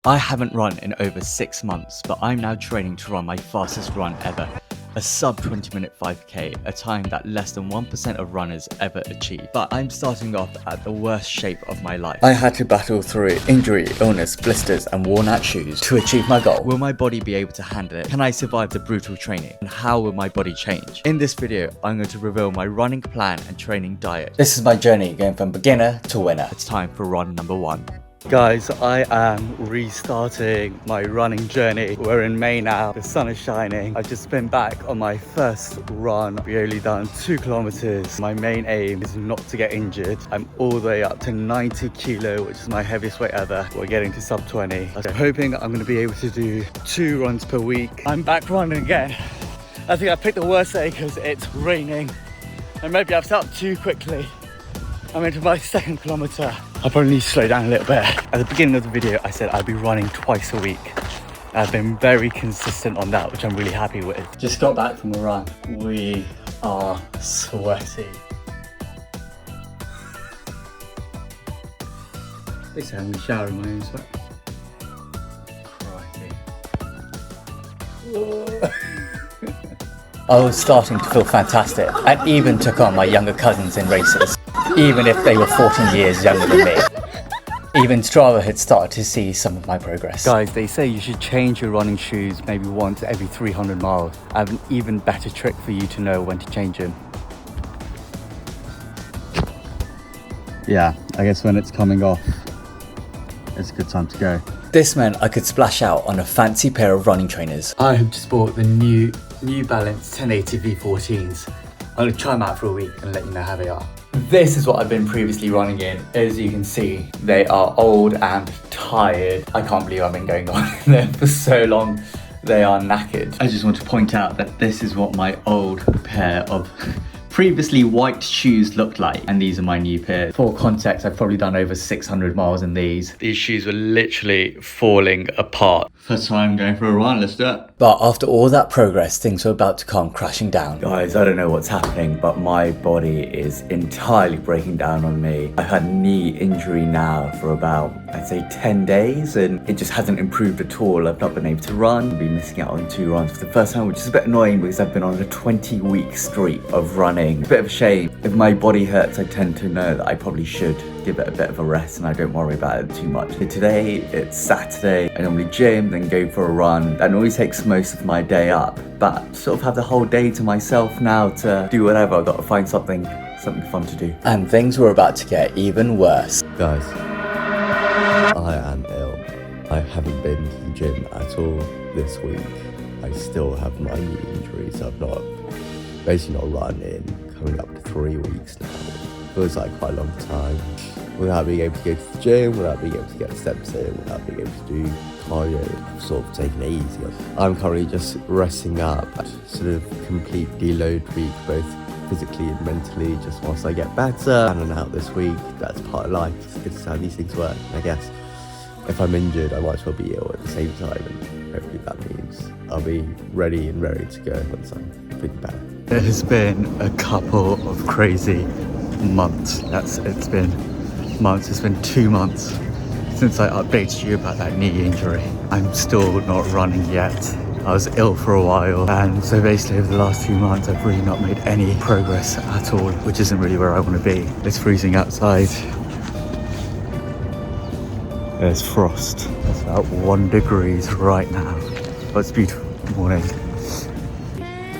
I haven't run in over 6 months, but I'm now training to run my fastest run ever. A sub 20-minute 5k, a time that less than 1% of runners ever achieve. But I'm starting off at the worst shape of my life. I had to battle through injury, illness, blisters and worn out shoes to achieve my goal. Will my body be able to handle it? Can I survive the brutal training? And how will my body change? In this video, I'm going to reveal my running plan and training diet. This is my journey going from beginner to winner. It's time for run number 1. Guys, I am restarting my running journey. We're in May now, the sun is shining. I've just been back on my first run. We only done 2 kilometers. My main aim is not to get injured. I'm all the way up to 90 kilo, which is my heaviest weight ever. We're getting to sub 20. I'm hoping I'm gonna be able to do 2 runs per week. I'm back running again. I think I picked the worst day because it's raining and maybe I've stopped too quickly. I'm into my 2nd kilometer. I probably need to slow down a little bit. At the beginning of the video, I said I'd be running twice a week. I've been very consistent on that, which I'm really happy with. Just got back from a run. We are sweaty. They say I'm showering my own sweat. Crikey. I was starting to feel fantastic and even took on my younger cousins in races, even if they were 14 years younger than me. Even Strava had started to see some of my progress. Guys, they say you should change your running shoes maybe once every 300 miles. I have an even better trick for you to know when to change them. Yeah, I guess when it's coming off, it's a good time to go. This meant I could splash out on a fancy pair of running trainers. I have just bought the New Balance 1080 V14s. I'm going to try them out for a week and let you know how they are. This is what I've been previously running in. As you can see, they are old and tired. I can't believe I've been going on in them for so long. They are knackered. I just want to point out that this is what my old pair of previously white shoes looked like, and these are my new pair. For context, I've probably done over 600 miles in these. These shoes were literally falling apart. First time going for a run, let's do it. But after all that progress, things were about to come crashing down. Guys, I don't know what's happening, but my body is entirely breaking down on me. I've had knee injury now for about, I'd say 10 days, and it just hasn't improved at all. I've not been able to run. I've been missing out on 2 runs for the first time, which is a bit annoying because I've been on a 20-week streak of running. It's a bit of a shame. If my body hurts, I tend to know that I probably should give it a bit of a rest and I don't worry about it too much. Today, it's Saturday. I normally gym, then go for a run. That always takes most of my day up, but sort of have the whole day to myself now to do whatever. I've got to find something fun to do. And things were about to get even worse. Guys, I am ill. I haven't been to the gym at all this week. I still have my knee injuries. I've basically not run in coming up to 3 weeks now. Feels like quite a long time without being able to go to the gym, without being able to get steps in, without being able to do cardio, sort of taking it easy. I'm currently just resting up, sort of complete deload week, both physically and mentally, just whilst I get better. In and out this week, that's part of life. It's how these things work. And I guess if I'm injured, I might as well be ill at the same time, and hopefully that means I'll be ready and ready to go once I'm feeling better. It has been a couple of crazy months. It's been months. It's been 2 months since I updated you about that knee injury. I'm still not running yet. I was ill for a while, and so basically over the last 2 months I've really not made any progress at all, which isn't really where I want to be. It's freezing outside. There's frost. It's about 1 degree right now, but it's a beautiful morning.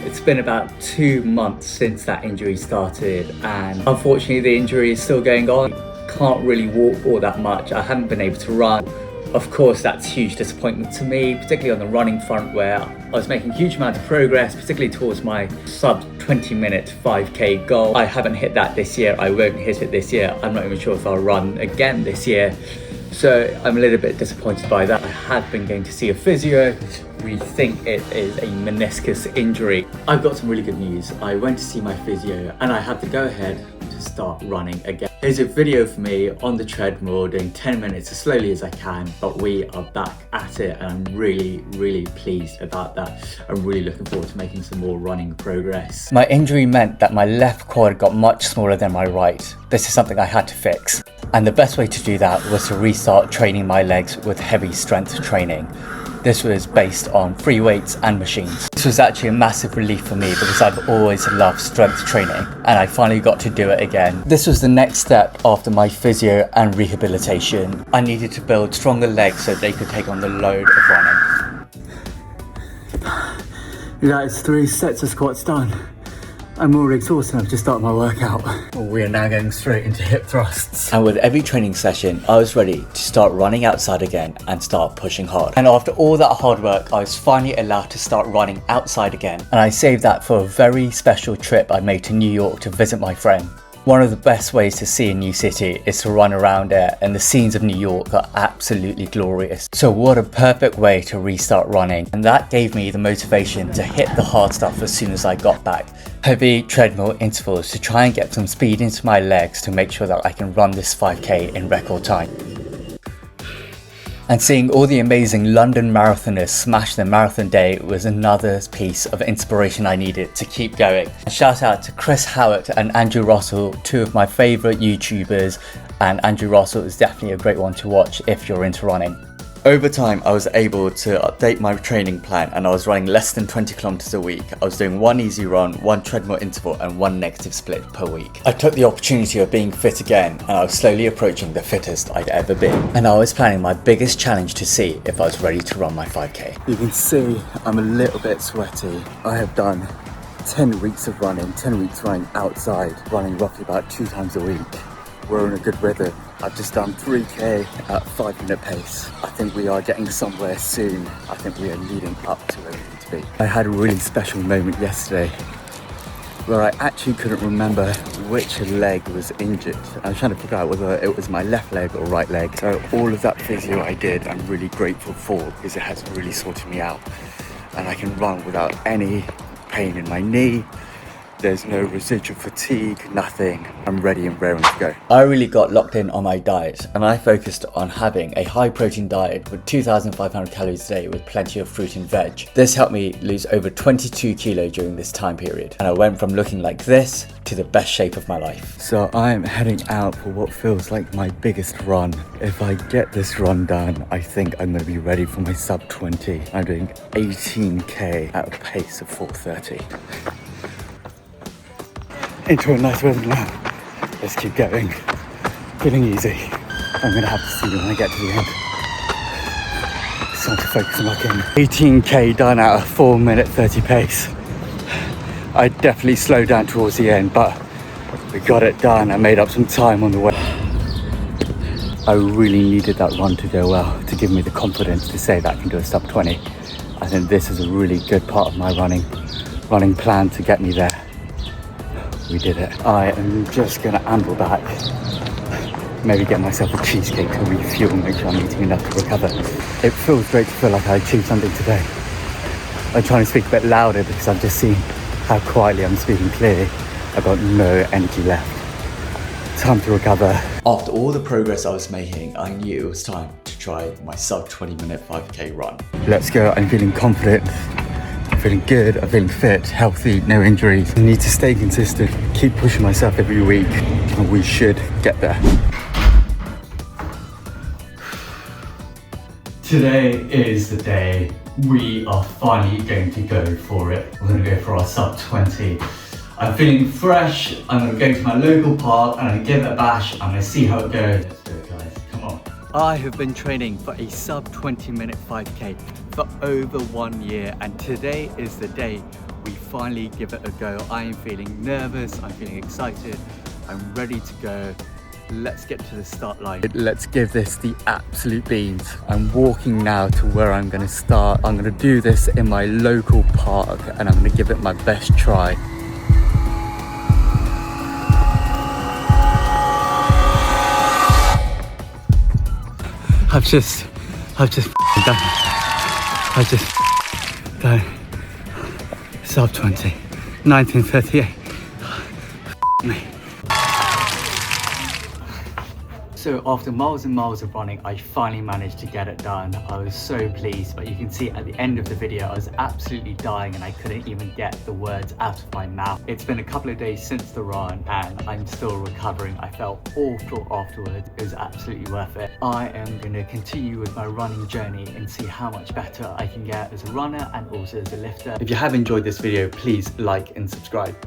It's been about 2 months since that injury started, and unfortunately the injury is still going on. Can't really walk all that much. I haven't been able to run. Of course, that's a huge disappointment to me, particularly on the running front, where I was making huge amounts of progress, particularly towards my sub 20-minute 5k goal. I haven't hit that this year. I won't hit it this year. I'm not even sure if I'll run again this year. So I'm a little bit disappointed by that. I had been going to see a physio. We think it is a meniscus injury. I've got some really good news. I went to see my physio and I have to go ahead to start running again. Here's a video for me on the treadmill doing 10 minutes as slowly as I can, but we are back at it and I'm really pleased about that. I'm really looking forward to making some more running progress. My injury meant that my left quad got much smaller than my right. This is something I had to fix. And the best way to do that was to restart training my legs with heavy strength training. This was based on free weights and machines. This was actually a massive relief for me because I've always loved strength training and I finally got to do it again. This was the next step after my physio and rehabilitation. I needed to build stronger legs so they could take on the load of running. That is 3 sets of squats done. I'm already exhausted. I've just started my workout. We are now going straight into hip thrusts. And with every training session, I was ready to start running outside again and start pushing hard. And after all that hard work, I was finally allowed to start running outside again. And I saved that for a very special trip I made to New York to visit my friend. One of the best ways to see a new city is to run around it, and the scenes of New York are absolutely glorious. So what a perfect way to restart running, and that gave me the motivation to hit the hard stuff as soon as I got back. Heavy treadmill intervals to try and get some speed into my legs to make sure that I can run this 5k in record time. And seeing all the amazing London marathoners smash their marathon day was another piece of inspiration I needed to keep going. And shout out to Chris Howitt and Andrew Russell, 2 of my favourite YouTubers, and Andrew Russell is definitely a great one to watch if you're into running. Over time, I was able to update my training plan and I was running less than 20 kilometers a week. I was doing 1 easy run, 1 treadmill interval and 1 negative split per week. I took the opportunity of being fit again and I was slowly approaching the fittest I'd ever been. And I was planning my biggest challenge to see if I was ready to run my 5k. You can see I'm a little bit sweaty. I have done 10 weeks of running, 10 weeks running outside, running roughly about 2 times a week. We're in a good rhythm. I've just done 3k at 5-minute pace. I think we are getting somewhere soon. I think we are leading up to where we need to be. I had a really special moment yesterday where I actually couldn't remember which leg was injured. I was trying to figure out whether it was my left leg or right leg. So all of that physio I did, I'm really grateful for because it has really sorted me out. And I can run without any pain in my knee. There's no residual fatigue, nothing. I'm ready and raring to go. I really got locked in on my diet and I focused on having a high protein diet with 2,500 calories a day with plenty of fruit and veg. This helped me lose over 22 kilo during this time period. And I went from looking like this to the best shape of my life. So I'm heading out for what feels like my biggest run. If I get this run done, I think I'm going to be ready for my sub 20. I'm doing 18k at a pace of 4:30. Into a nice weather now. Let's keep going. Feeling easy. I'm gonna have to see when I get to the end. It's time to focus on locking. 18k done at a 4:30 pace. I definitely slowed down towards the end, but we got it done. I made up some time on the way. I really needed that run to go well, to give me the confidence to say that I can do a sub 20. I think this is a really good part of my running plan to get me there. We did it. I am just gonna amble back, maybe get myself a cheesecake to refuel, make sure I'm eating enough to recover. It feels great to feel like I achieved something today. I'm trying to speak a bit louder because I've just seen how quietly I'm speaking clearly. I've got no energy left. Time to recover. After all the progress I was making, I knew it was time to try my sub 20-minute 5k run. Let's go. I'm feeling confident. I'm feeling good, I'm feeling fit, healthy, no injuries. I need to stay consistent, keep pushing myself every week, and we should get there. Today is the day. We are finally going to go for it. We're going to go for our sub 20. I'm feeling fresh. I'm going to go to my local park and I'm going to give it a bash. I'm going to see how it goes. Let's do it, guys. Come on. I have been training for a sub 20-minute 5k for over 1 year, and today is the day we finally give it a go. I am feeling nervous, I'm feeling excited, I'm ready to go. Let's get to the start line. Let's give this the absolute beans. I'm walking now to where I'm going to start. I'm going to do this in my local park and I'm going to give it my best try. I've just done sub 20, 1938. Me. So after miles and miles of running, I finally managed to get it done. I was so pleased, but you can see at the end of the video, I was absolutely dying and I couldn't even get the words out of my mouth. It's been a couple of days since the run and I'm still recovering. I felt awful afterwards. It was absolutely worth it. I am going to continue with my running journey and see how much better I can get as a runner and also as a lifter. If you have enjoyed this video, please like and subscribe.